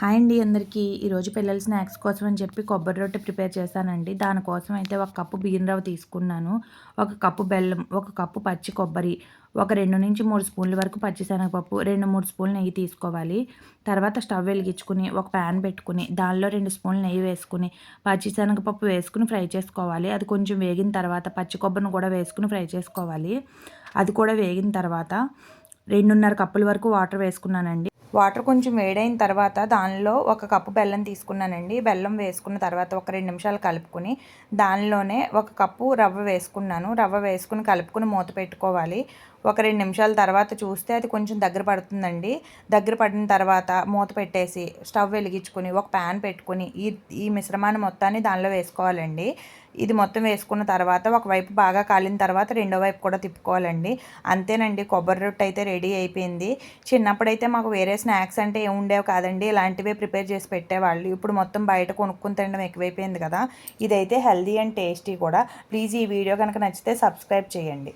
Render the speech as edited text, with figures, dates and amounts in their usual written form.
Hi అండి అందరికీ. ఈరోజు పిల్లల స్నాక్స్ కోసం అని చెప్పి కొబ్బరి రొట్టె ప్రిపేర్ చేశానండి. దానికోసం అయితే ఒక కప్పు బియ్యం రవ్వ తీసుకున్నాను. ఒక కప్పు బెల్లం, ఒక కప్పు పచ్చి కొబ్బరి, ఒక 2-3 స్పూన్ల వరకు పచ్చిశనగపప్పు, 2-3 స్పూన్లు నెయ్యి తీసుకోవాలి. తర్వాత స్టవ్ వెలిగించుకుని ఒక ప్యాన్ పెట్టుకుని దానిలో 2 స్పూన్లు నెయ్యి వేసుకుని పచ్చిశనగపప్పు వేసుకుని ఫ్రై చేసుకోవాలి. అది కొంచెం వేగిన తర్వాత పచ్చి కొబ్బరిని కూడా వేసుకుని ఫ్రై చేసుకోవాలి. అది కూడా వేగిన తర్వాత 2:30 కప్పుల వరకు వాటర్ వేసుకున్నానండి. వాటర్ కొంచెం వేడైన తర్వాత దానిలో ఒక కప్పు బెల్లం తీసుకున్నానండి. బెల్లం వేసుకున్న తర్వాత ఒక 2 నిమిషాలు కలుపుకొని దానిలోనే ఒక కప్పు రవ్వ వేసుకున్నాను. రవ్వ వేసుకుని కలుపుకొని మూత పెట్టుకోవాలి. ఒక 2 నిమిషాల తర్వాత చూస్తే అది కొంచెం దగ్గర పడుతుందండి. దగ్గర పడిన తర్వాత మూత పెట్టేసి స్టవ్ వెలిగించుకొని ఒక ప్యాన్ పెట్టుకొని ఈ మిశ్రమాన్ని మొత్తాన్ని దానిలో వేసుకోవాలండి. ఇది మొత్తం వేసుకున్న తర్వాత ఒకవైపు బాగా కాలిన తర్వాత రెండో వైపు కూడా తిప్పుకోవాలండి. అంతేనండి, కొబ్బరి రొట్టె అయితే రెడీ అయిపోయింది. చిన్నప్పుడైతే మాకు వేరే స్నాక్స్ అంటే ఏమి ఉండేవి కాదండి. ఇలాంటివే ప్రిపేర్ చేసి పెట్టేవాళ్ళు. ఇప్పుడు మొత్తం బయట కొనుక్కొని తినడం ఎక్కువైపోయింది కదా. ఇదైతే హెల్దీ అండ్ టేస్టీ కూడా. ప్లీజ్ ఈ వీడియో కనుక నచ్చితే సబ్స్క్రైబ్ చేయండి.